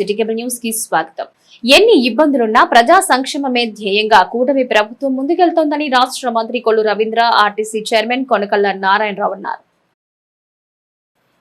City cable news కి స్వాగతం. ఎన్ని ఇబ్బందులున్నా ప్రజా సంక్షేమమే ధ్యేయంగా కూటమి ప్రభుత్వం ముందుకెళ్తోందని రాష్ట్ర మంత్రి కొల్లు రవీంద్ర, ఆర్టీసీ చైర్మన్ కొనకళ్ళ నారాయణరావు అన్నారు.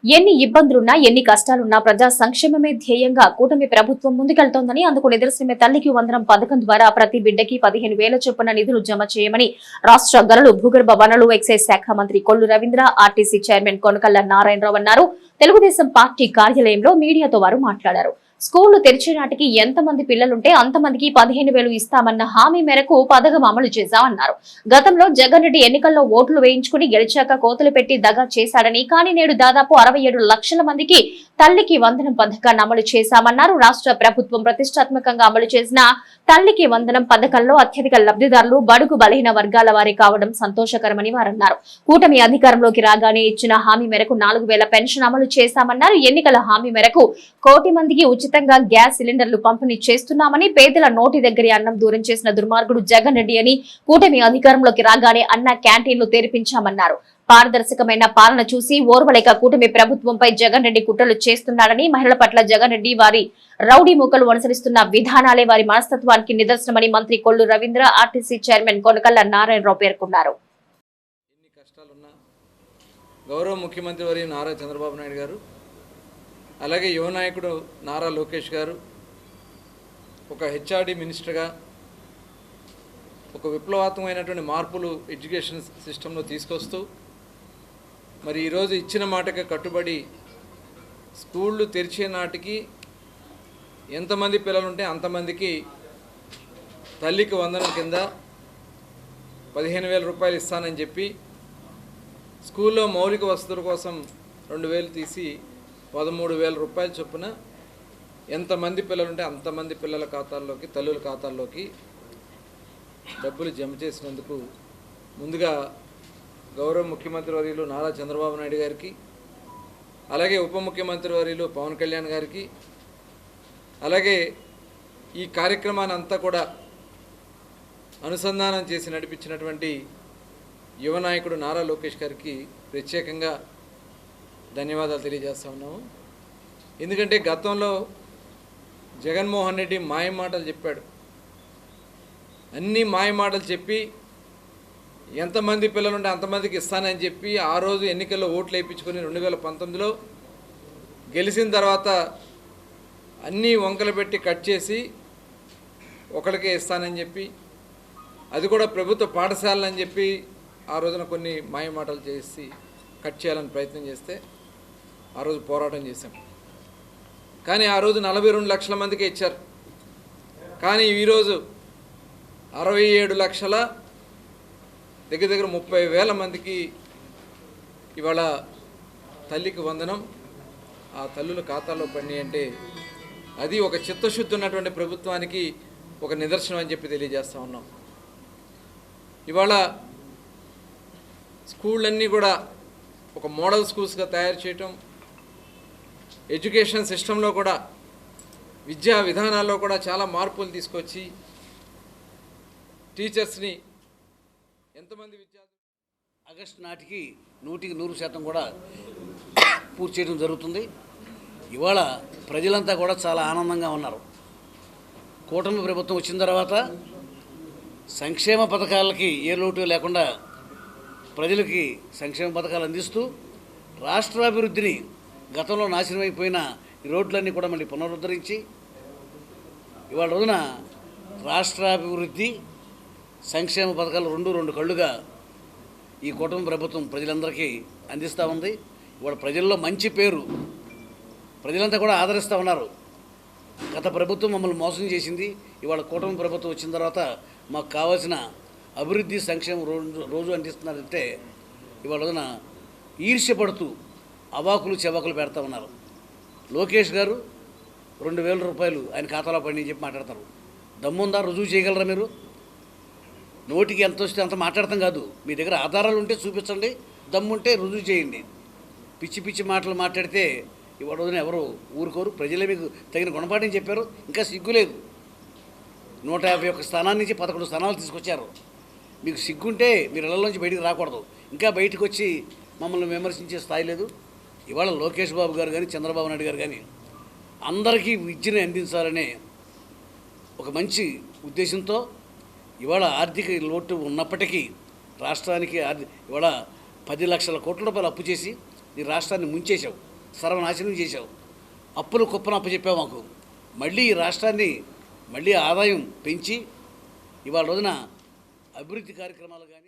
ఎన్ని ఇబ్బందులున్నా ఎన్ని కష్టాలున్నా ప్రజా సంక్షేమమే ధ్యేయంగా కూటమి ప్రభుత్వం ముందుకెళ్తోందని, అందుకు నిదర్శనమే తల్లికి వందనం పథకం ద్వారా ప్రతి బిడ్డకి 15,000 చొప్పున నిధులు జమ చేయమని రాష్ట్ర గనులు, భూగర్భ వనరులు, ఎక్సైజ్ శాఖ మంత్రి కొల్లు రవీంద్ర, ఆర్టీసీ చైర్మన్ కొనకళ్ళ నారాయణరావు అన్నారు. తెలుగుదేశం పార్టీ కార్యాలయంలో మీడియాతో వారు మాట్లాడారు. స్కూళ్లు తెరిచే నాటికి ఎంతమంది పిల్లలుంటే అంతమందికి 15,000 ఇస్తామన్న హామీ మేరకు పథకం అమలు చేశామన్నారు. గతంలో జగన్ రెడ్డి ఎన్నికల్లో ఓట్లు వేయించుకుని గెలిచాక కోతలు పెట్టి దగా చేశాడని, కానీ నేడు దాదాపు 67 లక్షల మందికి తల్లికి వందనం పథకాన్ని అమలు చేశామన్నారు. రాష్ట్ర ప్రభుత్వం ప్రతిష్టాత్మకంగా అమలు చేసిన తల్లికి వందనం పథకంలో అత్యధిక లబ్ధిదారులు బడుగు బలహీన వర్గాల వారి కావడం సంతోషకరమని వారన్నారు. కూటమి అధికారంలోకి రాగానే ఇచ్చిన హామీ మేరకు 4,000 పెన్షన్ అమలు చేశామన్నారు. ఎన్నికల హామీ మేరకు 1 కోటి మందికి ఉచితంగా గ్యాస్ సిలిండర్లు పంపిణీ చేస్తున్నామని, పేదల నోటి దగ్గర అన్నం దూరం చేసిన దుర్మార్గుడు జగన్ రెడ్డి అని, కూటమి అధికారంలోకి రాగానే అన్న క్యాంటీన్లు తెరిపించామన్నారు. పారదర్శకమైన పాలన చూసి ఓర్వలేక కూటమి ప్రభుత్వంపై జగన్ రెడ్డి కుట్రలు చేస్తున్నాడని, మహిళల పట్ల జగన్ రెడ్డి వారి రౌడీ మూకలు అనుసరిస్తున్న విధానాలే వారి మనస్తత్వానికి నిదర్శనమని మంత్రి కొల్లు రవీంద్ర, ఆర్టీసీ చైర్మన్ కొనకళ్ళ నారాయణరావు పేర్కొన్నారు. ఎన్ని కష్టాలున్నా గౌరవ ముఖ్యమంత్రి వర్యులు నారా చంద్రబాబు నాయుడు గారు, అలాగే యువ నాయకుడు నారా లోకేష్ గారు ఒక హెచ్ఆర్డి మినిస్టర్గా ఒక విప్లవాత్మకమైనటువంటి మార్పులు ఎడ్యుకేషన్ సిస్టంలో తీసుకొస్తూ మరి ఈరోజు ఇచ్చిన మాటకి కట్టుబడి స్కూళ్ళు తెరిచే నాటికి ఎంతమంది పిల్లలుంటే అంతమందికి తల్లికి వందనం కింద 15,000 రూపాయలు ఇస్తానని చెప్పి స్కూల్లో మౌలిక వసతుల కోసం 2,000 తీసి 13,000 రూపాయల చొప్పున ఎంతమంది పిల్లలుంటే అంతమంది పిల్లల ఖాతాల్లోకి, తల్లుల ఖాతాల్లోకి డబ్బులు జమ చేసినందుకు ముందుగా గౌరవ ముఖ్యమంత్రి వర్యులు నారా చంద్రబాబు నాయుడు గారికి, అలాగే ఉప ముఖ్యమంత్రి వర్యులు పవన్ కళ్యాణ్ గారికి, అలాగే ఈ కార్యక్రమాన్ని అంతా కూడా అనుసంధానం చేసి నడిపించినటువంటి యువ నాయకుడు నారా లోకేష్ గారికి ప్రత్యేకంగా ధన్యవాదాలు తెలియజేస్తా ఉన్నాము. ఎందుకంటే గతంలో జగన్మోహన్ రెడ్డి మాయ మాటలు చెప్పాడు. అన్ని మాయ మాటలు చెప్పి ఎంతమంది పిల్లలుంటే అంతమందికి ఇస్తానని చెప్పి ఆ రోజు ఎన్నికల్లో ఓట్లు వేయించుకొని 2019లో గెలిచిన తర్వాత అన్నీ వంకలు పెట్టి కట్ చేసి ఒకరికే ఇస్తానని చెప్పి, అది కూడా ప్రభుత్వ పాఠశాలని చెప్పి ఆ రోజున కొన్ని మాయ మాటలు చేసి కట్ చేయాలని ప్రయత్నం చేస్తే ఆ రోజు పోరాటం చేశాం. కానీ ఆ రోజు 42 లక్షల మందికి ఇచ్చారు. కానీ ఈరోజు 67 లక్షల దగ్గర 30,000 మందికి ఇవాళ తల్లికి వందనం ఆ తల్లుల ఖాతాలో పడి అంటే అది ఒక చిత్తశుద్ధి ఉన్నటువంటి ప్రభుత్వానికి ఒక నిదర్శనం అని చెప్పి తెలియజేస్తూ ఉన్నాం. ఇవాళ స్కూళ్ళన్నీ కూడా ఒక మోడల్ స్కూల్స్గా తయారు చేయటం, ఎడ్యుకేషన్ సిస్టంలో కూడా విద్యా విధానాల్లో కూడా చాలా మార్పులు తీసుకొచ్చి టీచర్స్ని ఎంతమంది విద్యార్థులు ఆగస్టు నాటికి 100% కూడా పూర్తి చేయడం జరుగుతుంది. ఇవాళ ప్రజలంతా కూడా చాలా ఆనందంగా ఉన్నారు. కూటమి ప్రభుత్వం వచ్చిన తర్వాత సంక్షేమ పథకాలకి ఏ లోటు లేకుండా ప్రజలకి సంక్షేమ పథకాలు అందిస్తూ రాష్ట్రాభివృద్ధిని గతంలో నాశనమైపోయిన ఈ రోడ్లన్నీ కూడా మళ్ళీ పునరుద్ధరించి ఇవాళ రోజున రాష్ట్రాభివృద్ధి, సంక్షేమ పథకాలు రెండు కళ్ళుగా ఈ కూటమి ప్రభుత్వం ప్రజలందరికీ అందిస్తూ ఉంది. ఇవాళ ప్రజల్లో మంచి పేరు, ప్రజలంతా కూడా ఆదరిస్తూ ఉన్నారు. గత ప్రభుత్వం మమ్మల్ని మోసం చేసింది, ఇవాళ కూటమి ప్రభుత్వం వచ్చిన తర్వాత మాకు కావాల్సిన అభివృద్ధి, సంక్షేమం రోజు అందిస్తున్నారంటే ఇవాళ రోజున ఈర్ష్యపడుతూ అవాకులు చెవాకులు పెడతా ఉన్నారు. లోకేష్ గారు 2,000 రూపాయలు ఆయన ఖాతాలో పడి చెప్పి మాట్లాడతారు. దమ్ముందా? రుజువు చేయగలరా మీరు? నోటికి ఎంత వస్తే అంత మాట్లాడతాం కాదు. మీ దగ్గర ఆధారాలు ఉంటే చూపించండి, దమ్ముంటే రుజువు చేయండి. పిచ్చి పిచ్చి మాటలు మాట్లాడితే ఇవాళ రోజున ఎవరు ఊరుకోరు. ప్రజలే మీకు తగిన గుణపాఠం చెప్పారు. ఇంకా సిగ్గులేదు. 151 స్థానాల నుంచి 11 స్థానాలు తీసుకొచ్చారు. మీకు సిగ్గుంటే మీరు ఇళ్లలోంచి బయటికి రాకూడదు. ఇంకా బయటకు వచ్చి మమ్మల్ని విమర్శించే స్థాయి లేదు. ఇవాళ లోకేష్ బాబు గారు కానీ, చంద్రబాబు నాయుడు గారు కానీ అందరికీ విద్యను అందించాలనే ఒక మంచి ఉద్దేశంతో ఇవాళ ఆర్థిక లోటు ఉన్నప్పటికీ రాష్ట్రానికి ఇవాళ 10 లక్షల కోట్ల రూపాయలు అప్పు చేసి ఈ రాష్ట్రాన్ని ముంచేశావు, సర్వనాశనం చేశావు, అప్పులు కుప్పను అప్పచెప్పావు మాకు. మళ్ళీ ఈ రాష్ట్రాన్ని మళ్ళీ ఆదాయం పెంచి ఇవాళ రోజున అభివృద్ధి కార్యక్రమాలు కానీ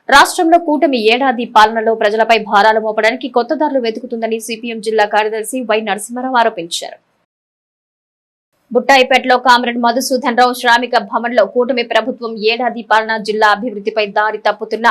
రాష్ట్రంలో కూటమి ఏడాది పాలనలో ప్రజలపై భారాలు మోపడానికి కొత్త దారులు వెతుకుతుందని సిపిఎం జిల్లా కార్యదర్శి వై నరసింహారావు ఆరోపించారు. బుట్టాయిపేటలో కామ్రేడ్ మధుసూదన్ రావు శ్రామిక భవన్లో కూటమి ప్రభుత్వం ఏడాది పాలన జిల్లా అభివృద్ధిపై దారి తప్పుతున్న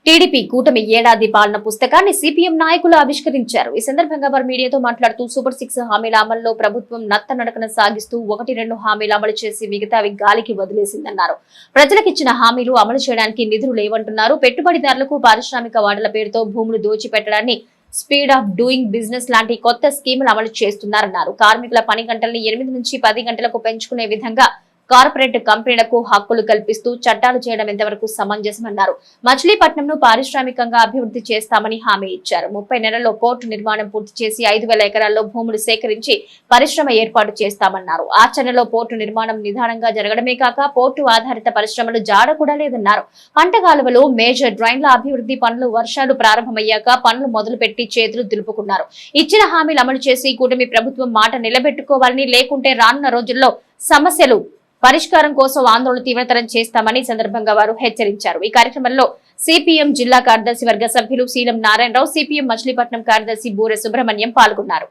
టీడీపీ కూటమి ఏడాది పాలన పుస్తకాన్ని సిపిఎం నాయకులు ఆవిష్కరించారు. ఈ సందర్భంగా వారు మీడియాతో మాట్లాడుతూ సూపర్ 6 హామీల అమల్లో ప్రభుత్వం నత్తనడకన సాగిస్తూ 1-2 హామీలు అమలు చేసి మిగతావి గాలికి వదిలేసిందన్నారు. ప్రజలకిచ్చిన హామీలు అమలు చేయడానికి నిధులు లేవంటున్నారు. పెట్టుబడిదారులకు పారిశ్రామిక వాడల పేరుతో భూములు దోచిపెట్టడాన్ని స్పీడ్ ఆఫ్ డూయింగ్ బిజినెస్ లాంటి కొత్త స్కీములు అమలు చేస్తున్నారన్నారు. కార్మికుల పని గంటల్ని 8 నుంచి 10 గంటలకు పెంచుకునే విధంగా కార్పొరేట్ కంపెనీలకు హక్కులు కల్పిస్తూ చట్టాలు చేయడం ఎంతవరకు సమంజసమన్నారు. మచిలీపట్నంను పారిశ్రామికంగా అభివృద్ధి చేస్తామని హామీ ఇచ్చారు. 30 నెలల్లో పోర్టు నిర్మాణం పూర్తి చేసి 5,000 ఎకరాల్లో భూములు సేకరించి పరిశ్రమ ఏర్పాటు చేస్తామన్నారు. ఆచరణలో పోర్టు నిర్మాణం నిదానంగా జరగడమే కాక పోర్టు ఆధారిత పరిశ్రమలు జాడ కూడా లేదన్నారు. పంటకాలువలు, మేజర్ డ్రైన్ల అభివృద్ధి పనులు వర్షాలు ప్రారంభమయ్యాక పనులు మొదలుపెట్టి చేతులు దులుపుకున్నారు. ఇచ్చిన హామీలు అమలు చేసి కూటమి ప్రభుత్వం మాట నిలబెట్టుకోవాలని, లేకుంటే రానున్న రోజుల్లో సమస్యలు పరిష్కారం కోసం ఆందోళన తీవ్రతరం చేస్తామని సందర్భంగా వారు హెచ్చరించారు. ఈ కార్యక్రమంలో సిపిఎం జిల్లా కార్యదర్శి వర్గ సభ్యులు శీలం నారాయణరావు, సిపిఎం మచిలీపట్నం కార్యదర్శి బూరె సుబ్రహ్మణ్యం పాల్గొన్నారు.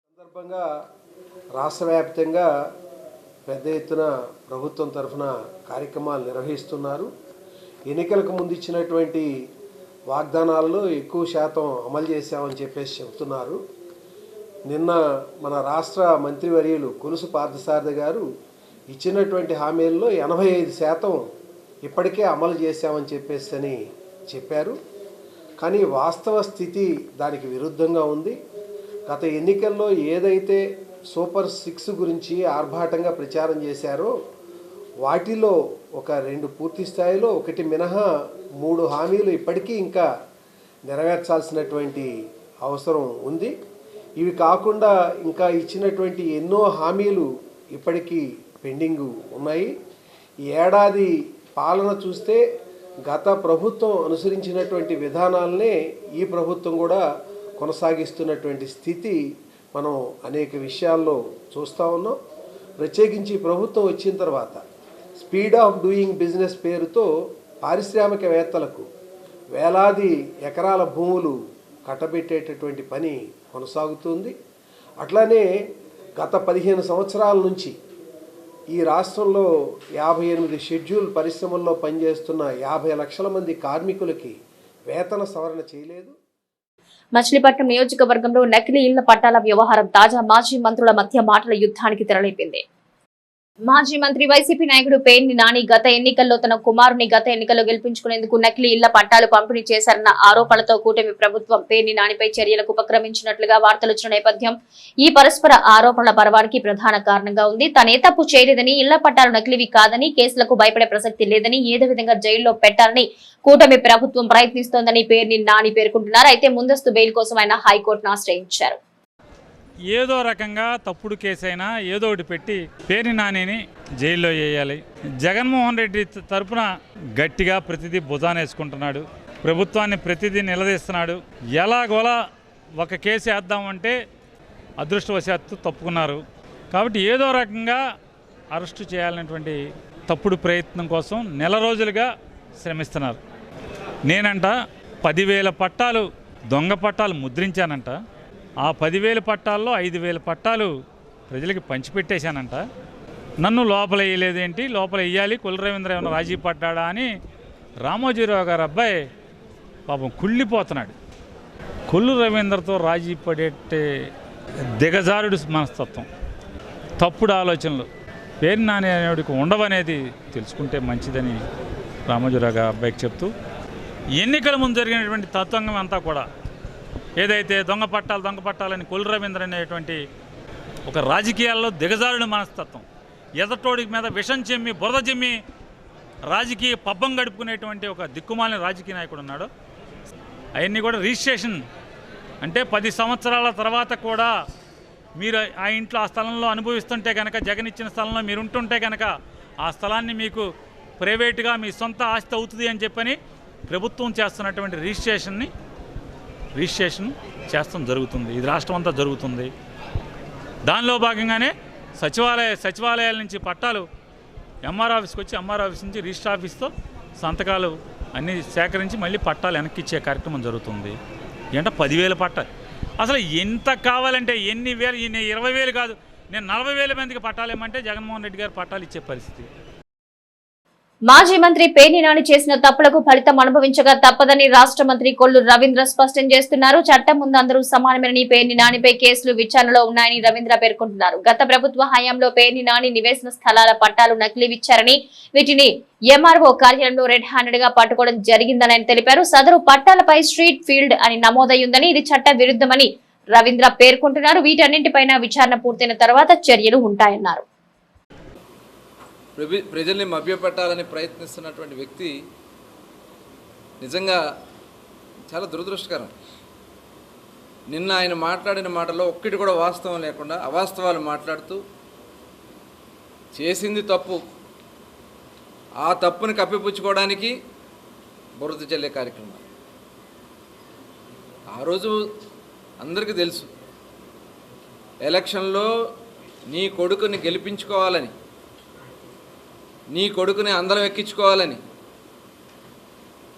సందర్భంగా రాష్ట్ర వ్యాప్తంగా పెద్ద ఎత్తున ప్రభుత్వం తరఫున కార్యక్రమాలు నిర్వహిస్తున్నారు. ఎన్నికలకు ముందు ఇచ్చినటువంటి వాగ్దానాల్లో ఎక్కువ శాతం అమలు చేశామని చెప్పేసి చెబుతున్నారు. నిన్న మన రాష్ట్ర మంత్రివర్యులు కొలుసు పార్థసారథి గారు ఇచ్చినటువంటి హామీల్లో 85% ఇప్పటికే అమలు చేశామని చెప్పేసి చెప్పారు. కానీ వాస్తవ స్థితి దానికి విరుద్ధంగా ఉంది. గత ఎన్నికల్లో ఏదైతే సూపర్ 6 గురించి ఆర్భాటంగా ప్రచారం చేశారో వాటిలో ఒక 2 పూర్తి స్థాయిలో, 1 మినహా 3 హామీలు ఇప్పటికీ ఇంకా నెరవేర్చాల్సినటువంటి అవసరం ఉంది. ఇవి కాకుండా ఇంకా ఇచ్చినటువంటి ఎన్నో హామీలు ఇప్పటికీ పెండింగ్ ఉన్నాయి. ఈ ఏడాది పాలన చూస్తే గత ప్రభుత్వం అనుసరించినటువంటి విధానాలనే ఈ ప్రభుత్వం కూడా కొనసాగిస్తున్నటువంటి స్థితి మనం అనేక విషయాల్లో చూస్తూ ఉన్నాం. ప్రత్యేకించి ప్రభుత్వం వచ్చిన తర్వాత స్పీడ్ ఆఫ్ డూయింగ్ బిజినెస్ పేరుతో పారిశ్రామికవేత్తలకు వేలాది ఎకరాల భూములు కట్టబెట్టేటటువంటి పని కొనసాగుతుంది. అట్లానే గత 15 సంవత్సరాల నుంచి ఈ రాష్ట్రంలో 58 షెడ్యూల్ పరిశ్రమల్లో పనిచేస్తున్న 50 లక్షల మంది కార్మికులకి వేతన సవరణ చేయలేదు. మచిలీపట్నం నియోజకవర్గంలో నకిలీ ఇళ్ల పట్టాల వ్యవహారం తాజా మాజీ మంత్రుల మధ్య మాటల యుద్ధానికి తెరలేపింది. మాజీ మంత్రి వైసీపీ నాయకుడు పేర్ని నాని గత ఎన్నికల్లో తన కుమారుని గత ఎన్నికల్లో గెలిపించుకునేందుకు నకిలీ ఇళ్ల పట్టాలు పంపిణీ చేశారన్న ఆరోపణలతో కూటమి ప్రభుత్వం పేర్ని నానిపై చర్యలకు ఉపక్రమించినట్లుగా వార్తలు వచ్చిన నేపథ్యం ఈ పరస్పర ఆరోపణల పర్వానికి ప్రధాన కారణంగా ఉంది. తానే తప్పు చేయలేదని, ఇళ్ల పట్టాలు నకిలీవి కాదని, కేసులకు భయపడే ప్రసక్తి లేదని, ఏదో విధంగా జైల్లో పెట్టాలని కూటమి ప్రభుత్వం ప్రయత్నిస్తోందని పేర్ని నాని పేర్కొంటున్నారు. అయితే ముందస్తు బెయిల్ కోసం ఆయన హైకోర్టును ఆశ్రయించారు. ఏదో రకంగా తప్పుడు కేసైనా ఏదో ఒకటి పెట్టి పేర్ని నానిని జైల్లో వేయాలి. జగన్మోహన్ రెడ్డి తరపున గట్టిగా ప్రతిదీ భుజానేసుకుంటున్నాడు. ప్రభుత్వాన్ని ప్రతిదీ నిలదీస్తున్నాడు. ఎలాగోలా ఒక కేసు వేద్దామంటే అదృష్టవశాత్తు తప్పుకున్నారు. కాబట్టి ఏదో రకంగా అరెస్టు చేయాలనేటువంటి తప్పుడు ప్రయత్నం కోసం నెల రోజులుగా శ్రమిస్తున్నారు. నేనంట 10,000 పట్టాలు దొంగ పట్టాలు ముద్రించానంట. ఆ 10,000 పట్టాల్లో 5,000 పట్టాలు ప్రజలకి పంచిపెట్టేశానంట. నన్ను లోపల వేయలేదేంటి, లోపల వేయాలి, కొల్లు రవీంద్ర ఏమైనా రాజీ పడ్డాడా అని రామోజీరావు గారు అబ్బాయి పాపం కుళ్ళిపోతున్నాడు. కొల్లు రవీంద్రతో రాజీ పడేటే దిగజారుడు మనస్తత్వం, తప్పుడు ఆలోచనలు పేర్ని నాని అనేవాడికి ఉండవనేది తెలుసుకుంటే మంచిదని రామోజీరావు గారు అబ్బాయికి చెప్తూ, ఎన్నికల ముందు జరిగినటువంటి తత్వంగం అంతా కూడా ఏదైతే దొంగ పట్టాలని కొల్లు రవీంద్ర అనేటువంటి ఒక రాజకీయాల్లో దిగజారుడు మనస్తత్వం, ఎదటోడికి మీద విషం చెమ్మి బురద చెమ్మి రాజకీయ పబ్బం గడుపుకునేటువంటి ఒక దిక్కుమాలిన రాజకీయ నాయకుడు ఉన్నాడు. అవన్నీ కూడా రిజిస్ట్రేషన్ అంటే 10 సంవత్సరాల తర్వాత కూడా మీరు ఆ ఇంట్లో ఆ స్థలంలో అనుభవిస్తుంటే కనుక, జగన్ ఇచ్చిన స్థలంలో మీరు ఉంటుంటే కనుక ఆ స్థలాన్ని మీకు ప్రైవేటుగా మీ సొంత ఆస్తి అవుతుంది అని చెప్పని ప్రభుత్వం చేస్తున్నటువంటి రిజిస్ట్రేషన్ చేస్తాం జరుగుతుంది. ఇది రాష్ట్రం అంతా జరుగుతుంది. దానిలో భాగంగానే సచివాలయాల నుంచి పట్టాలు ఎంఆర్ ఆఫీస్కి వచ్చి, ఎంఆర్ ఆఫీస్ నుంచి రిజిస్టర్ ఆఫీస్తో సంతకాలు అన్నీ సేకరించి మళ్ళీ పట్టాలు వెనక్కి ఇచ్చే కార్యక్రమం జరుగుతుంది. ఏంటంటే 10,000 పట్టాలు. అసలు ఎంత కావాలంటే ఎన్ని వేలు, 20,000 కాదు, నేను 40,000 మందికి పట్టాలేమంటే జగన్మోహన్ రెడ్డి గారు పట్టాలు ఇచ్చే పరిస్థితి. మాజీ మంత్రి పేర్ని నాని చేసిన తప్పులకు ఫలితం అనుభవించగా తప్పదని రాష్ట్ర మంత్రి కొల్లు రవీంద్ర స్పష్టం చేస్తున్నారు. చట్టం ముందు అందరూ సమానమేనని, పేర్ని నానిపై కేసులు విచారణలో ఉన్నాయని రవీంద్ర పేర్కొంటున్నారు. గత ప్రభుత్వ హయాంలో పేర్ని నాని నివేశన స్థలాల పట్టాలు నకిలీవిచ్చారని, వీటిని ఎంఆర్ఓ కార్యాలయంలో రెడ్ హ్యాండెడ్ గా పట్టుకోవడం జరిగిందని ఆయన తెలిపారు. సదరు పట్టాలపై స్ట్రీట్ ఫీల్డ్ అని నమోదయ్యుందని, ఇది చట్ట విరుద్ధమని రవీంద్ర పేర్కొంటున్నారు. వీటన్నింటిపైన విచారణ పూర్తయిన తర్వాత చర్యలు ఉంటాయన్నారు. ప్రజల్ని మభ్యపెట్టాలని ప్రయత్నిస్తున్నటువంటి వ్యక్తి నిజంగా చాలా దురదృష్టకరం. నిన్న ఆయన మాట్లాడిన మాటలో ఒక్కటి కూడా వాస్తవం లేకుండా అవాస్తవాలు మాట్లాడుతూ చేసింది తప్పు, ఆ తప్పుని కప్పిపుచ్చుకోవడానికి బురద చల్లే కార్యక్రమం. ఆ రోజు అందరికీ తెలుసు, ఎలక్షన్లో నీ కొడుకుని గెలిపించుకోవాలని, నీ కొడుకుని అందరం ఎక్కించుకోవాలని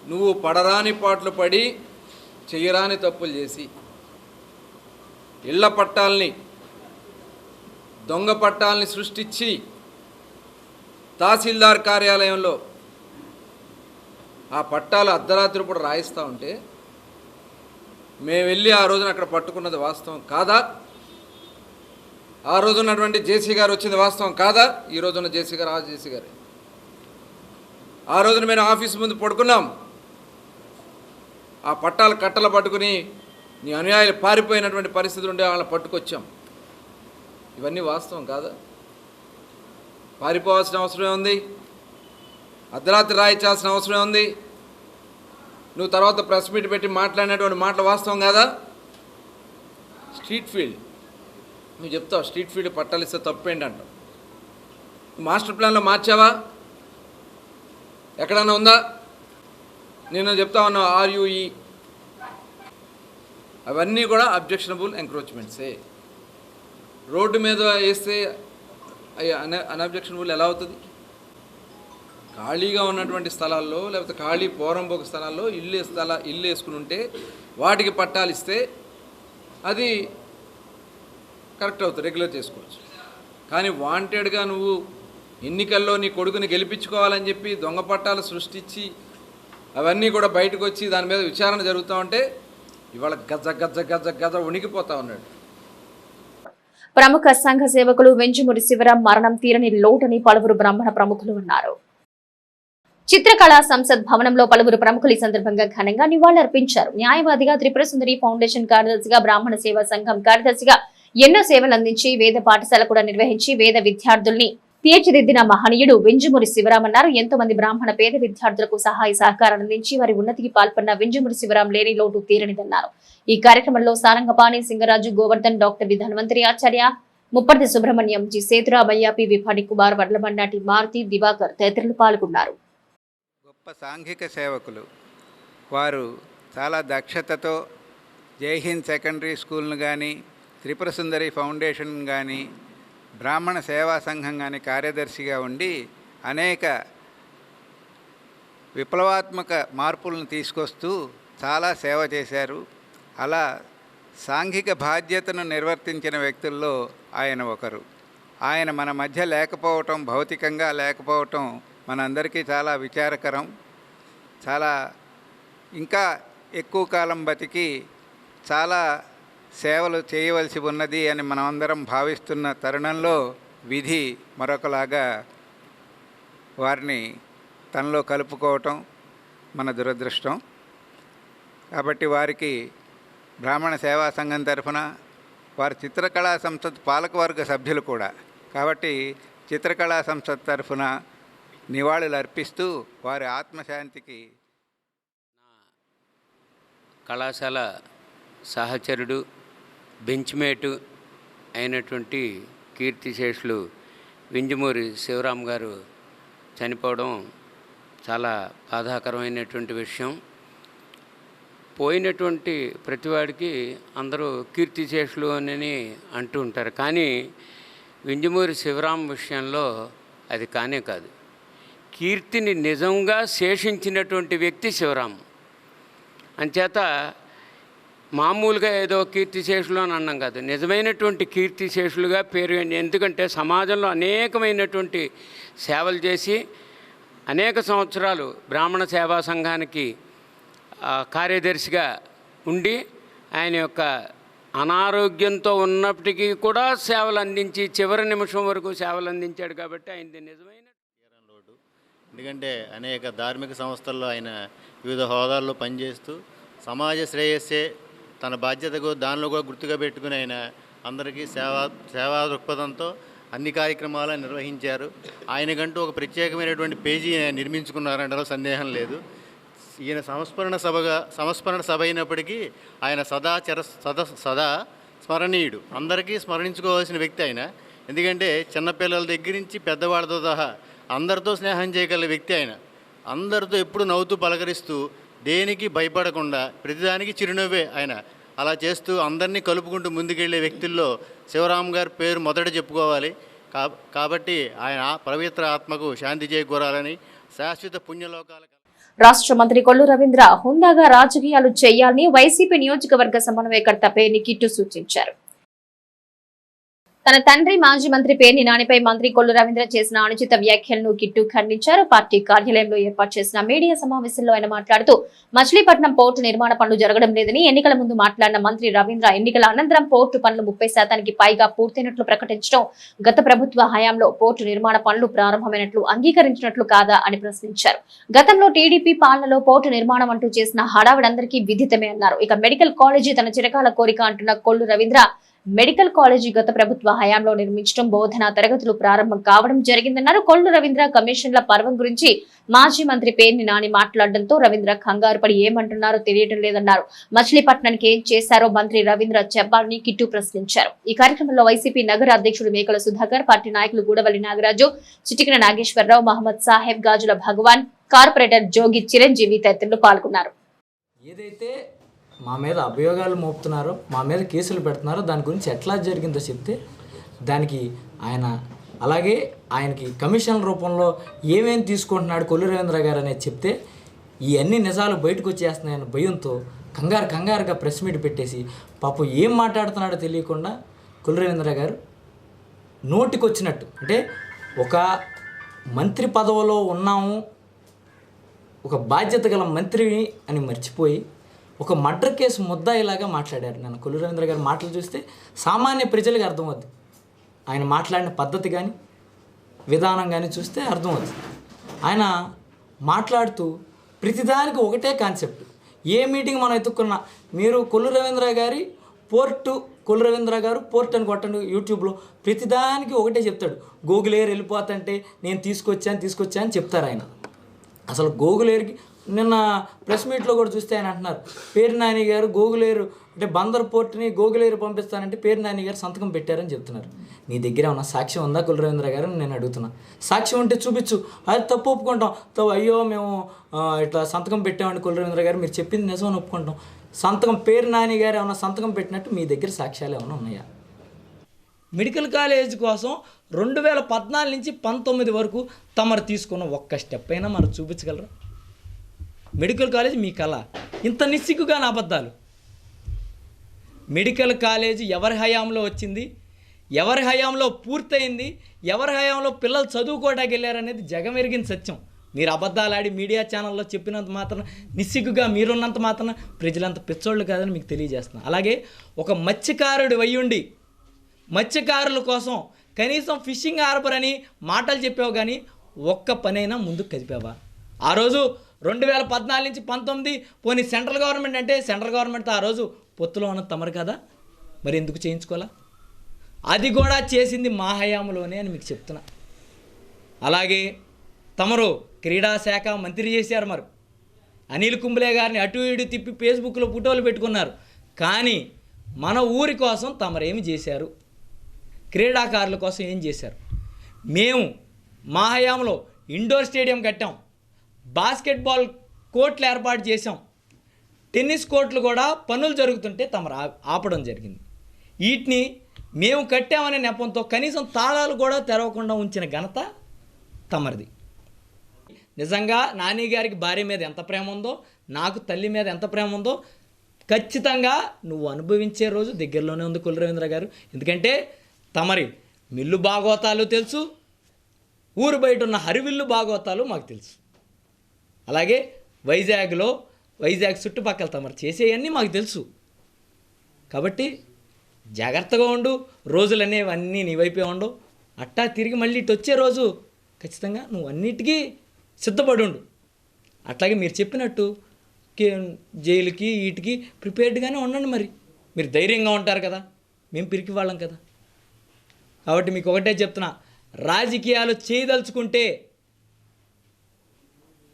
నువ్వు పడరాని పాటలు పడి చెయ్యరాని తప్పులు చేసి ఇళ్ల పట్టాలని, దొంగ పట్టాలని సృష్టించి తహసీల్దార్ కార్యాలయంలో ఆ పట్టాలు అర్ధరాత్రి పూట రాయిస్తూ ఉంటే మేము వెళ్ళి ఆ రోజున అక్కడ పట్టుకున్నది వాస్తవం కాదా? ఆ రోజున్నటువంటి జేసీ గారు వచ్చింది వాస్తవం కాదా? ఈ రోజున్న జేసీ గారు ఆ జేసీ గారే. ఆ రోజున మేము ఆఫీస్ ముందు పడుకున్నాం, ఆ పట్టాలు కట్టలు పట్టుకుని నీ అనుయాయులు పారిపోయినటువంటి పరిస్థితులు ఉండే వాళ్ళని పట్టుకొచ్చాం. ఇవన్నీ వాస్తవం కాదా? పారిపోవాల్సిన అవసరమే ఉంది, అర్ధరాత్రి రాయించాల్సిన అవసరమే ఉంది. నువ్వు తర్వాత ప్రెస్ మీట్ పెట్టి మాట్లాడినటువంటి మాటలు వాస్తవం కాదా? స్ట్రీట్ ఫీల్డ్ నువ్వు చెప్తావు, స్ట్రీట్ ఫీల్డ్ పట్టాలు ఇస్తే తప్పేంటి అంటావు. మాస్టర్ ప్లాన్లో మార్చావా? ఎక్కడన్నా ఉందా? నేను చెప్తా ఉన్నావు ఆర్యూఈ, అవన్నీ కూడా అబ్జెక్షనబుల్ ఎంక్రోచ్మెంట్సే. రోడ్డు మీద వేస్తే అన్అబ్జెక్షనబుల్ ఎలా అవుతుంది? ఖాళీగా ఉన్నటువంటి స్థలాల్లో, లేకపోతే ఖాళీ పోరంబోకు స్థలాల్లో ఇల్లు వేసుకుని ఉంటే వాటికి పట్టాలు ఇస్తే అది కరెక్ట్ అవుతుంది, రెగ్యులర్ చేసుకోవచ్చు. కానీ వాంటెడ్గా నువ్వు ఎన్నికల్లో నీ కొడుకుని గెలిపించుకోవాలని చెప్పి దొంగ పట్టాలు సృష్టించి అవన్నీ కూడా బయటకు వచ్చి దాని మీద విచారణ జరుగుతూ ఉంటే ఇవాళ గజ గజ గజ గజ ఉనికిపోతా ఉన్నాడు. ప్రముఖ సంఘ సేవకులు వెంజమూరి శివరాం మరణం తీరని లోటని పలువురు బ్రాహ్మణ ప్రముఖులు ఉన్నారు. చిత్రకళా సంసద్ భవనంలో పలువురు ప్రముఖులు ఈ సందర్భంగా ఘనంగా నివాళులర్పించారు. న్యాయవాదిగా, త్రిపుర సుందరి ఫౌండేషన్ కార్యదర్శిగా, బ్రాహ్మణ సేవా సంఘం కార్యదర్శిగా ఎన్నో సేవలు అందించి వేద పాఠశాల కూడా నిర్వహించి వేద విద్యార్థుల్ని తీర్చిదిద్దిన మహనీయుడు వెంజమూరి శివరాం అన్నారు. ఎంతో మంది బ్రాహ్మణ పేద విద్యార్థులకు సహాయ సహకారాలు అందించి వారి ఉన్నతికి పాల్పడిన వెంజమూరి శివరాం లేని లోటు తీరనిదన్నారు. ఈ కార్యక్రమంలో సారంగపాణి, సింగరాజు, గోవర్ధన్, డాక్టర్ వి ధన్వంతరి ఆచార్య, ముప్పర్తి సుబ్రహ్మణ్యం, జి సేతురామయ్య, పివి ఫణికుమార్, వడ్లబండాటి మారుతి, దివాకర్ తదితరులు పాల్గొన్నారు. గొప్ప సాంఘిక సేవకులు వారు చాలా దక్షతతో జైహింద్ సెకండరీ స్కూల్ను కానీ, త్రిపుర సుందరి ఫౌండేషన్ కానీ, బ్రాహ్మణ సేవా సంఘం కానీ కార్యదర్శిగా ఉండి అనేక విప్లవాత్మక మార్పులను తీసుకొస్తూ చాలా సేవ చేశారు. అలా సాంఘిక బాధ్యతను నిర్వర్తించిన వ్యక్తుల్లో ఆయన ఒకరు. ఆయన మన మధ్య లేకపోవటం, భౌతికంగా లేకపోవటం మనందరికీ చాలా విచారకరం. చాలా ఇంకా ఎక్కువ కాలం బతికి చాలా సేవలు చేయవలసి ఉన్నది అని మనమందరం భావిస్తున్న తరుణంలో విధి మరొకలాగా వారిని తనలో కలుపుకోవటం మన దురదృష్టం. కాబట్టి వారికి బ్రాహ్మణ సేవా సంఘం తరఫున, వారి చిత్రకళా సంస్థ పాలకవర్గ సభ్యులు కూడా కాబట్టి చిత్రకళా సంస్థ తరఫున నివాళులు అర్పిస్తూ వారి ఆత్మశాంతికి. కళాశాల సహచరుడు, బెంచ్మేటు, అయినటువంటి కీర్తిశేషులు వింజమూరి శివరామ్ గారు చనిపోవడం చాలా బాధాకరమైనటువంటి విషయం. పోయినటువంటి ప్రతివాడికి అందరూ కీర్తిశేషులు అని అంటూ ఉంటారు, కానీ వింజమూరి శివరామ్ విషయంలో అది కానే కాదు. కీర్తిని నిజంగా శేషించినటువంటి వ్యక్తి శివరామ్. అంచేత మామూలుగా ఏదో కీర్తిశేషులు అని అన్నాం కాదు, నిజమైనటువంటి కీర్తిశేషులుగా పేరు. ఎందుకంటే సమాజంలో అనేకమైనటువంటి సేవలు చేసి అనేక సంవత్సరాలు బ్రాహ్మణ సేవా సంఘానికి కార్యదర్శిగా ఉండి ఆయన యొక్క అనారోగ్యంతో ఉన్నప్పటికీ కూడా సేవలు అందించి చివరి నిమిషం వరకు సేవలు అందించాడు. కాబట్టి ఆయనది నిజమైన లోటు. ఎందుకంటే అనేక ధార్మిక సంస్థల్లో ఆయన వివిధ హోదాల్లో పనిచేస్తూ సమాజ శ్రేయస్సే తన బాధ్యతకు దానిలో కూడా గుర్తుగా పెట్టుకుని ఆయన అందరికీ సేవా దృక్పథంతో అన్ని కార్యక్రమాలు నిర్వహించారు. ఆయనకంటూ ఒక ప్రత్యేకమైనటువంటి పేజీ నిర్మించుకున్నారంటే సందేహం లేదు. ఈయన సంస్మరణ సభ అయినప్పటికీ ఆయన సదా స్మరణీయుడు. అందరికీ స్మరించుకోవాల్సిన వ్యక్తి ఆయన. ఎందుకంటే చిన్నపిల్లల దగ్గర నుంచి పెద్దవాళ్ళతో సహా అందరితో స్నేహం చేయగల వ్యక్తి ఆయన. అందరితో ఎప్పుడు నవ్వుతూ పలకరిస్తూ దేనికి భయపడకుండా ప్రతిదానికి చిరునవ్వే ఆయన. అలా చేస్తూ అందరినీ కలుపుకుంటూ ముందుకెళ్లే వ్యక్తుల్లో శివరామ్ గారి పేరు మొదట చెప్పుకోవాలి. కాబట్టి ఆయన పవిత్ర ఆత్మకు శాంతి చేకూరాలని, శాశ్వత పుణ్యలోకాల. రాష్ట్ర మంత్రి కొల్లు రవీంద్ర హుందాగా రాజకీయాలు చేయాలని వైసీపీ నియోజకవర్గ సమన్వయకర్త పేర్ని కిట్టు సూచించారు. తన తండ్రి మాజీ మంత్రి పేర్ని నానిపై మంత్రి కొల్లు రవీంద్ర చేసిన అనుచిత వ్యాఖ్యలను కిట్టు ఖండించారు. పార్టీ కార్యాలయంలో ఏర్పాటు చేసిన మీడియా సమావేశంలో ఆయన మాట్లాడుతూ మచిలీపట్నం పోర్టు నిర్మాణ పనులు జరగడం లేదని ఎన్నికల ముందు మాట్లాడిన మంత్రి రవీంద్ర ఎన్నికల అనంతరం పోర్టు పనులు 30% పైగా పూర్తయినట్లు ప్రకటించడం గత ప్రభుత్వ హయాంలో పోర్టు నిర్మాణ పనులు ప్రారంభమైనట్లు అంగీకరించినట్లు కాదా అని ప్రశ్నించారు. గతంలో టీడీపీ పాలనలో పోర్టు నిర్మాణం అంటూ చేసిన హడావిడందరికీ విదితమే అన్నారు. ఇక మెడికల్ కాలేజీ తన చిరకాల కోరిక అంటున్న కొల్లు రవీంద్ర మెడికల్ కాలేజీ గత ప్రభుత్వ హయాంలో నిర్మించడం, బోధనా తరగతులు ప్రారంభం కావడం జరిగిందన్నారు. కొల్లు రవీంద్ర కమిషన్ల పర్వం గురించి మాజీ మంత్రి పేర్ని నాని మాట్లాడడంతో రవీంద్ర కంగారు పడి ఏమంటున్నారో తెలియడం లేదన్నారు. మచిలీపట్నానికి ఏం చేశారో మంత్రి రవీంద్ర చెప్పాలని కిట్టు ప్రశ్నించారు. ఈ కార్యక్రమంలో వైసీపీ నగర అధ్యక్షుడు మేకల సుధాకర్, పార్టీ నాయకులు గూడవల్లి నాగరాజు, చిటికిన నాగేశ్వరరావు, మహమ్మద్ సాహెబ్, గాజుల భగవాన్, కార్పొరేటర్ జోగి చిరంజీవి తదితరులు పాల్గొన్నారు. ఏదైతే మా మీద అభియోగాలు మోపుతున్నారో, మా మీద కేసులు పెడుతున్నారో దాని గురించి ఎట్లా జరిగిందో చెప్తే దానికి ఆయన, అలాగే ఆయనకి కమిషన్ రూపంలో ఏమేమి తీసుకుంటున్నాడు కొల్లు రవీంద్ర గారు అనేది చెప్తే ఈ అన్ని నిజాలు బయటకు వచ్చేస్తున్నాయన్న భయంతో కంగారుగా ప్రెస్ మీట్ పెట్టేసి పాపం ఏం మాట్లాడుతున్నాడో తెలియకుండా కొల్లు రవీంద్ర గారు నోటికొచ్చినట్టు, అంటే ఒక మంత్రి పదవిలో ఉన్నాము, ఒక బాధ్యత గల మంత్రిని అని మర్చిపోయి ఒక మర్డర్ కేసు ముద్దాయిలాగా మాట్లాడారు. నన్ను కొల్లు రవీంద్ర గారి మాటలు చూస్తే సామాన్య ప్రజలకు అర్థమవుద్ది. ఆయన మాట్లాడిన పద్ధతి కానీ విధానం కానీ చూస్తే అర్థమవుతుంది. ఆయన మాట్లాడుతూ ప్రతిదానికి ఒకటే కాన్సెప్ట్. ఏ మీటింగ్ మనం ఎత్తుక్కున్నా మీరు కొల్లు రవీంద్ర గారి పోర్టు, కొల్లు రవీంద్ర గారు పోర్ట్ అని కొట్టండి యూట్యూబ్లో, ప్రతిదానికి ఒకటే చెప్తాడు. గూగుల్ ఎయిర్ వెళ్ళిపోతుంటే నేను తీసుకొచ్చా అని చెప్తారు ఆయన. అసలు గూగుల్ ఎయిర్కి నిన్న ప్రెస్ మీట్లో కూడా చూస్తే ఆయన అంటున్నారు పేరు నాని గారు గూగుల్ ఎయిర్ అంటే బందర్ పోర్ట్ని గూగుల్ ఎయిర్ పంపిస్తానంటే పేరు నాని గారు సంతకం పెట్టారని చెప్తున్నారు. నీ దగ్గర ఉన్న సాక్ష్యం ఉందా కొల్లు రవీంద్ర గారు నేను అడుగుతున్నా. సాక్ష్యం ఉంటే చూపించు, అది తప్పు ఒప్పుకుంటాం. అయ్యో మేము ఇట్లా సంతకం పెట్టామండి కొల్లు రవీంద్ర గారు, మీరు చెప్పింది నిజమని ఒప్పుకుంటాం. సంతకం పేరు నాని గారు ఏమన్నా సంతకం పెట్టినట్టు మీ దగ్గర సాక్ష్యాలు ఏమైనా ఉన్నాయా? మెడికల్ కాలేజ్ కోసం 2014 నుంచి 19 వరకు తమరు తీసుకున్న ఒక్క స్టెప్ అయినా మనం చూపించగలరా? మెడికల్ కాలేజ్ మీ కళ, ఇంత నిస్సిగ్గుగాని అబద్ధాలు. మెడికల్ కాలేజీ ఎవరి హయాంలో వచ్చింది, ఎవరి హయాంలో పూర్తయింది, ఎవరి హయాంలో పిల్లలు చదువుకోవడానికి వెళ్ళారనేది జగమెరిగిన సత్యం. మీరు అబద్ధాలు ఆడి మీడియా ఛానల్లో చెప్పినంత మాత్రం, నిస్సిగ్గుగా మీరున్నంత మాత్రం ప్రజలంత పిచ్చోళ్ళు కాదని మీకు తెలియజేస్తున్నాను. అలాగే ఒక మత్స్యకారుడు అయ్యుండి మత్స్యకారుల కోసం కనీసం ఫిషింగ్ హార్బర్ అని మాటలు చెప్పావు, కానీ ఒక్క పనైనా ముందుకు కదిపావా? ఆ రోజు 2014 నుంచి 19 పోనీ సెంట్రల్ గవర్నమెంట్ అంటే సెంట్రల్ గవర్నమెంట్తో ఆ రోజు పొత్తులో ఉన్న తమరు కదా, మరి ఎందుకు చేయించుకోవాలా? అది కూడా చేసింది మా హయాంలోనే అని మీకు చెప్తున్నా. అలాగే తమరు క్రీడాశాఖ మంత్రి చేశారు. మరి అనిల్ కుంబ్లే గారిని అటు ఇటు తిప్పి ఫేస్బుక్లో ఫోటోలు పెట్టుకున్నారు. కానీ మన ఊరి కోసం తమరేమి చేశారు? క్రీడాకారుల కోసం ఏం చేశారు? మేము మా హయాంలో ఇండోర్ స్టేడియం కట్టాం, బాస్కెట్బాల్ కోర్టులు ఏర్పాటు చేసాం, టెన్నిస్ కోర్టులు కూడా పనులు జరుగుతుంటే తమరు ఆపడం జరిగింది. వీటిని మేము కట్టామనే నెపంతో కనీసం తాళాలు కూడా తెరవకుండా ఉంచిన ఘనత తమరిది. నిజంగా నాని గారికి భార్య మీద ఎంత ప్రేమ ఉందో, నాకు తల్లి మీద ఎంత ప్రేమ ఉందో ఖచ్చితంగా నువ్వు అనుభవించే రోజు దగ్గరలోనే ఉంది కుల రవీంద్ర గారు. ఎందుకంటే తమరి మిల్లు భాగవతాలు తెలుసు, ఊరు బయట ఉన్న హరివిల్లు భాగవతాలు మాకు తెలుసు. అలాగే వైజాగ్ చుట్టుపక్కల తమరు చేసేవన్నీ మాకు తెలుసు. కాబట్టి జాగ్రత్తగా ఉండు, రోజులు అనేవి అన్నీ నీ వైపే ఉండవు. అట్టా తిరిగి మళ్ళీ ఇటు వచ్చే రోజు ఖచ్చితంగా నువ్వు అన్నిటికీ సిద్ధపడి ఉండు. అట్లాగే మీరు చెప్పినట్టు జైలుకి వీటికి ప్రిపేర్డ్గానే ఉండండి. మరి మీరు ధైర్యంగా ఉంటారు కదా, మేము పిరికి వాళ్ళం కదా. కాబట్టి మీకు ఒకటే చెప్తున్నా, రాజకీయాలు చేయదలుచుకుంటే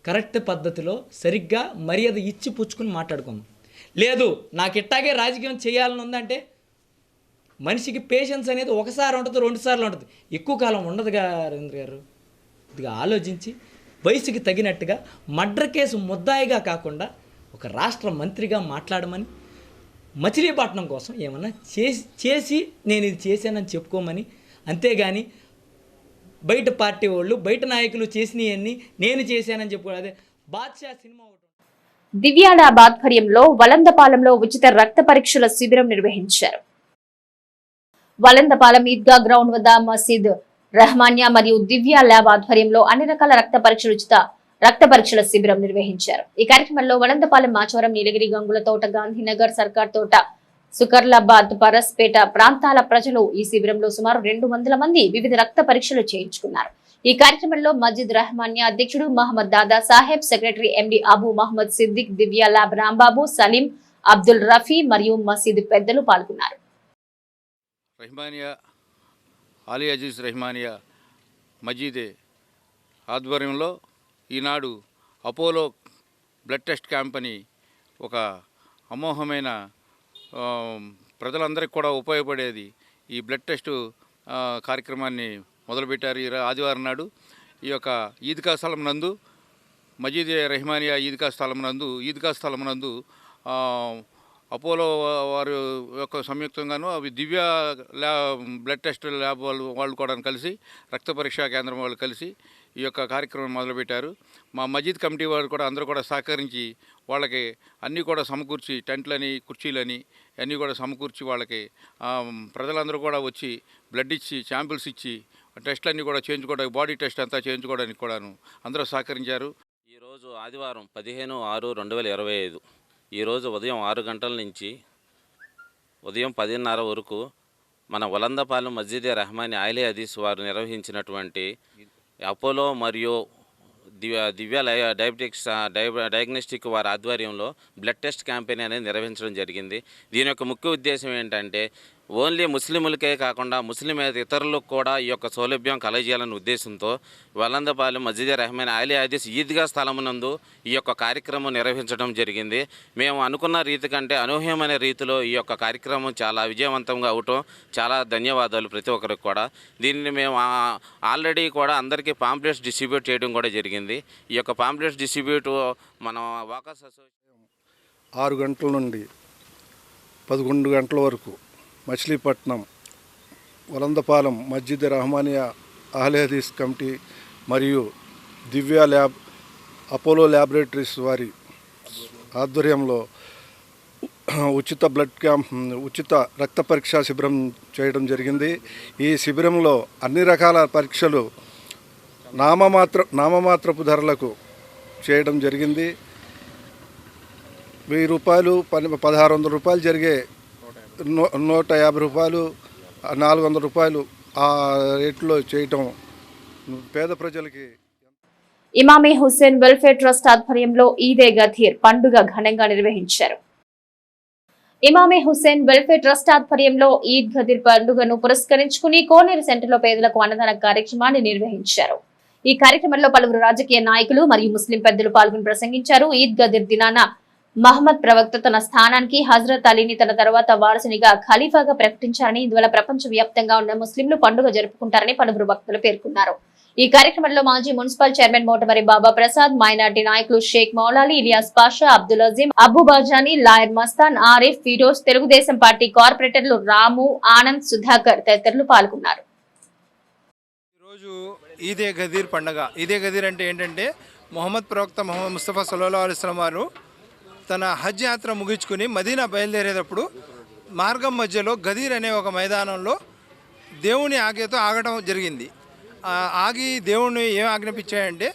కరెక్ట్ పద్ధతిలో సరిగ్గా మర్యాద ఇచ్చి పుచ్చుకుని మాట్లాడుకుందాం. లేదు నాకు ఇట్టాగే రాజకీయం చేయాలని ఉందంటే మనిషికి పేషెన్స్ అనేది ఒకసారి ఉంటుంది, 2 సార్లు ఉంటుంది, ఎక్కువ కాలం ఉండదుగా రవీంద్ర గారు. ఇదిగా ఆలోచించి వయసుకి తగినట్టుగా మర్డర్ కేసు ముద్దాయిగా కాకుండా ఒక రాష్ట్ర మంత్రిగా మాట్లాడమని, మచిలీపట్నం కోసం ఏమన్నా చేసి నేను ఇది చేశానని చెప్పుకోమని, అంతేగాని బయట పార్టీ వాళ్ళు బయట నాయకులు చేసినవన్నీ నేను చేశానని చెప్పుకోవాలి. అదే బాద్షా సినిమా ఒకటి. దివ్యాల ఆధ్వర్యంలో వలందపాలెంలో ఉచిత రక్త పరీక్షల శిబిరం నిర్వహించారు. వలందపాలెం ఈద్గా గ్రౌండ్ వద్ద మసీద్ రెహమానియా మరియు దివ్య ల్యాబ్ ఆధ్వర్యంలో అన్ని రకాల ఉచిత రక్త పరీక్షల శిబిరం నిర్వహించారు. ఈ కార్యక్రమంలో వలందపాలెం, మాచవరం, నీలగిరి, గంగుల తోట, గాంధీనగర్, సర్కార్ తోట, సుకర్లాబాద్, పరస్పేట ప్రాంతాల ప్రజలు ఈ శిబిరంలో సుమారు 200 మంది వివిధ రక్త పరీక్షలు చేయించుకున్నారు. ఈ కార్యక్రమంలో మస్జిద్ రెహమానియా అధ్యక్షుడు మహమ్మద్ దాదా సాహెబ్, సెక్రటరీ ఎండి అబూ మహమ్మద్ సిద్దిక్, దివ్య ల్యాబ్ రాంబాబు, సలీం, అబ్దుల్ రఫీ మరియు మసీద్ పెద్దలు పాల్గొన్నారు. రెహమానియా అలీ అజీజ్ రెహమానియా మజీదే ఆధ్వర్యంలో ఈనాడు అపోలో బ్లడ్ టెస్ట్ క్యాంప్ అని ఒక అమోఘమైన ప్రజలందరికీ కూడా ఉపయోగపడేది ఈ బ్లడ్ టెస్టు కార్యక్రమాన్ని మొదలుపెట్టారు. ఈ ఆదివారం నాడు ఈ యొక్క ఈద్గా స్థలం నందు, మజీద్ రెహమానియా ఈద్గా స్థలం నందు అపోలో వారి యొక్క సంయుక్తంగాను అవి దివ్య బ్లడ్ టెస్ట్ ల్యాబ్ వాళ్ళు కూడా కలిసి, రక్త పరీక్షా కేంద్రం వాళ్ళు కలిసి ఈ యొక్క కార్యక్రమం మొదలుపెట్టారు. మా మజీద్ కమిటీ వారు కూడా అందరూ కూడా సహకరించి వాళ్ళకి అన్నీ కూడా సమకూర్చి, టెంట్లని, కుర్చీలని అన్నీ కూడా సమకూర్చి వాళ్ళకి ప్రజలందరూ కూడా వచ్చి బ్లడ్ ఇచ్చి, శాంపిల్స్ ఇచ్చి, టెస్టులన్నీ కూడా చేయించుకోవడానికి, బాడీ టెస్ట్ అంతా చేయించుకోవడానికి కూడాను అందరూ సహకరించారు. ఈరోజు ఆదివారం 15/6/2025 ఈరోజు ఉదయం 6 గంటల నుంచి ఉదయం 10:30 వరకు మన వలందపాలెం మస్జిద్ రెహమాని ఆలీ హదీస్ వారు నిర్వహించినటువంటి అపోలో మరియు దివ్య డయాగ్నోస్టిక్ వారి ఆధ్వర్యంలో బ్లడ్ టెస్ట్ క్యాంపెయిన్ అనేది నిర్వహించడం జరిగింది. దీని యొక్క ముఖ్య ఉద్దేశం ఏంటంటే ఓన్లీ ముస్లింలకే కాకుండా ఇతరులకు కూడా ఈ యొక్క సౌలభ్యం కలగజేయాలనే ఉద్దేశంతో వలందపాలెం మస్జిద్ రెహమాన్ ఆలీ హదీస్ ఈద్గా స్థలమునందు ఈ యొక్క కార్యక్రమం నిర్వహించడం జరిగింది. మేము అనుకున్న రీతి కంటే అనూహ్యమైన రీతిలో ఈ యొక్క కార్యక్రమం చాలా విజయవంతంగా అవటం చాలా ధన్యవాదాలు ప్రతి ఒక్కరికి కూడా. దీనిని మేము ఆల్రెడీ కూడా అందరికీ పాంప్లెట్స్ డిస్ట్రిబ్యూట్ చేయడం కూడా జరిగింది. ఈ యొక్క పాంప్లెట్స్ డిస్ట్రిబ్యూట్ మన వాకర్స్ అసోసియేషన్ 6 గంటల నుండి 11 గంటల వరకు మచిలీపట్నం వలందపాలెం మస్జిద్ రెహమానియా అహ్లే హదీస్ కమిటీ మరియు దివ్య ల్యాబ్ అపోలో ల్యాబొరేటరీస్ వారి ఆధ్వర్యంలో ఉచిత రక్త పరీక్షా శిబిరం చేయడం జరిగింది. ఈ శిబిరంలో అన్ని రకాల పరీక్షలు నామమాత్రపు ధరలకు చేయడం జరిగింది. 1000 రూపాయలు 1600 రూపాయలు జరిగే 150 రూపాయలు 400 రూపాయలు ఆ రేట్లో చేయటం పేద ప్రజలకి. ఇమామే హుస్సేన్ వెల్ఫేర్ ట్రస్ట్ ఆధ్వర్యంలో ఈదే గధీర్ పండుగ ఘనంగా నిర్వహించారు. ఇమామే హుస్సేన్ వెల్ఫేర్ ట్రస్ట్ ఆధ్వర్యంలో ఈద్ గదీర్ పండుగను పురస్కరించుకుని కోనేరు సెంటర్లో పేదలకు అన్నదాన కార్యక్రమాన్ని నిర్వహించారు. ఈ కార్యక్రమంలో పలువురు రాజకీయ నాయకులు మరియు ముస్లిం పెద్దలు పాల్గొని ప్రసంగించారు. ఈద్ గదీర్ దినాన మహమ్మద్ ప్రవక్త తన స్థానానికి హజరత్ అలీని తన తర్వాత వారసునిగా ఖలీఫాగా ప్రకటించారని ఇందువల్ల ప్రపంచ వ్యాప్తంగా ఉన్న ముస్లింలు పండుగ జరుపుకుంటారని పలువురు వక్తలు పేర్కొన్నారు. ఈ కార్యక్రమంలో మాజీ మున్సిపల్ చైర్మన్ మోటమరి బాబా ప్రసాద్, మైనార్టీ నాయకులు షేక్ మౌలాలి, ఇలియాస్ పాషా, అబ్దుల్ అజీం, అబూ బాజాని, లాయర్ మస్తాన్, ఆరిఫ్, ఫిరోజ్, తెలుగుదేశం పార్టీ కార్పొరేటర్లు రాము, ఆనంద్, సుధాకర్ తదితరులు పాల్గొన్నారు. ఈరోజు ఈదే గదీర్ పండగ. ఈదే గదీర్ అంటే ఏంటంటే మొహమ్మద్ ప్రవక్త మొహమ్మద్ ముస్తఫా సల్లల్లాహు అలైహి వసల్లం వారు తన హజ్ యాత్ర ముగించుకుని మదీనా బయలుదేరేటప్పుడు మార్గం మధ్యలో గదీర్ అనే ఒక మైదానంలో దేవుని ఆజ్ఞతో ఆగటం జరిగింది. ఆగి దేవుని ఏం ఆజ్ఞాపించాయంటే,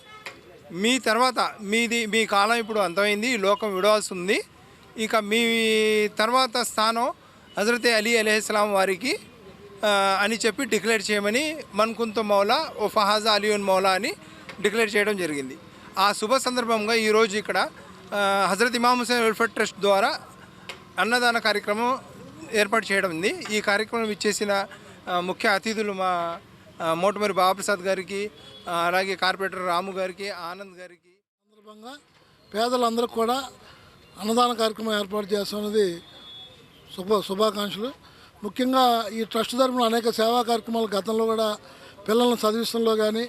మీ తర్వాత మీ కాలం ఇప్పుడు అంతమైంది, ఈ లోకం విడవాల్సి ఉంది, ఇక మీ తర్వాత స్థానం హజరత్ అలీ అలైహిస్సలాం వారికి అని చెప్పి డిక్లేర్ చేయమని మన్కుంత మౌలా ఓ ఫహాజా అలీయున్ మౌలా అని డిక్లేర్ చేయడం జరిగింది. ఆ శుభ సందర్భంగా ఈరోజు ఇక్కడ హజరత్ ఇమామ్ హుస్సేన్ వెల్ఫేర్ ట్రస్ట్ ద్వారా అన్నదాన కార్యక్రమం ఏర్పాటు చేయడం ఉంది. ఈ కార్యక్రమం ఇచ్చేసిన ముఖ్య అతిథులు మా మోటమరి బాబాప్రసాద్ గారికి, అలాగే కార్పొరేటర్ రాము గారికి, ఆనంద్ గారికి. సందర్భంగా పేదలందరికీ కూడా అన్నదాన కార్యక్రమం ఏర్పాటు చేస్తున్నది శుభాకాంక్షలు. ముఖ్యంగా ఈ ట్రస్ట్ తరఫున అనేక సేవా కార్యక్రమాలు గతంలో కూడా పిల్లలను చదివించడంలో కానీ,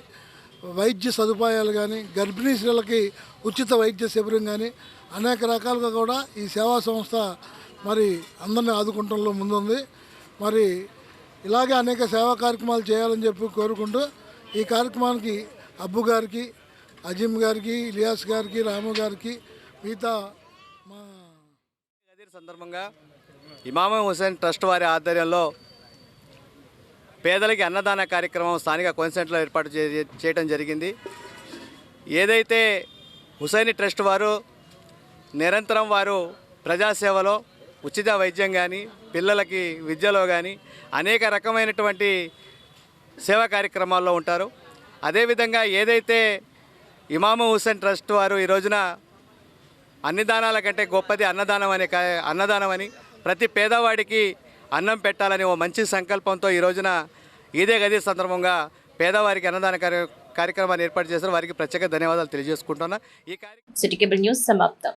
వైద్య సదుపాయాలు కానీ, గర్భిణీ స్త్రీలకి ఉచిత వైద్య శిబిరం కానీ అనేక రకాలుగా కూడా ఈ సేవా సంస్థ మరి అందరినీ ఆదుకుంటంలో ముందుంది. మరి ఇలాగే అనేక సేవా కార్యక్రమాలు చేయాలని చెప్పి కోరుకుంటూ ఈ కార్యక్రమానికి అబ్బు గారికి, అజీం గారికి, ఇలియాస్ గారికి, రాము గారికి, మిగతా మా గదీర్ సందర్భంగా ఇమామ్ హుస్సేన్ ట్రస్ట్ వారి ఆధ్వర్యంలో పేదలకి అన్నదాన కార్యక్రమం స్థానిక కోన్సెంట్లో ఏర్పాటు చేయడం జరిగింది. ఏదైతే హుసైనీ ట్రస్ట్ వారు నిరంతరం వారు ప్రజాసేవలో ఉచిత వైద్యం కానీ, పిల్లలకి విద్యలో కానీ అనేక రకమైనటువంటి సేవా కార్యక్రమాల్లో ఉంటారు. అదేవిధంగా ఏదైతే ఇమామ్ హుస్సేన్ ట్రస్ట్ వారు ఈ రోజున అన్ని దానాల కంటే గొప్పది అన్నదానం అని ప్రతి పేదవాడికి అన్నం పెట్టాలని ఓ మంచి సంకల్పంతో ఈ రోజున ఈదే గదీర్ సందర్భంగా పేదవారికి అన్నదాన కార్యక్రమాన్ని ఏర్పాటు చేశారు. వారికి ప్రత్యేక ధన్యవాదాలు తెలియజేసుకుంటున్నా. ఈ సిటీ కేబుల్ న్యూస్ సమాప్తం.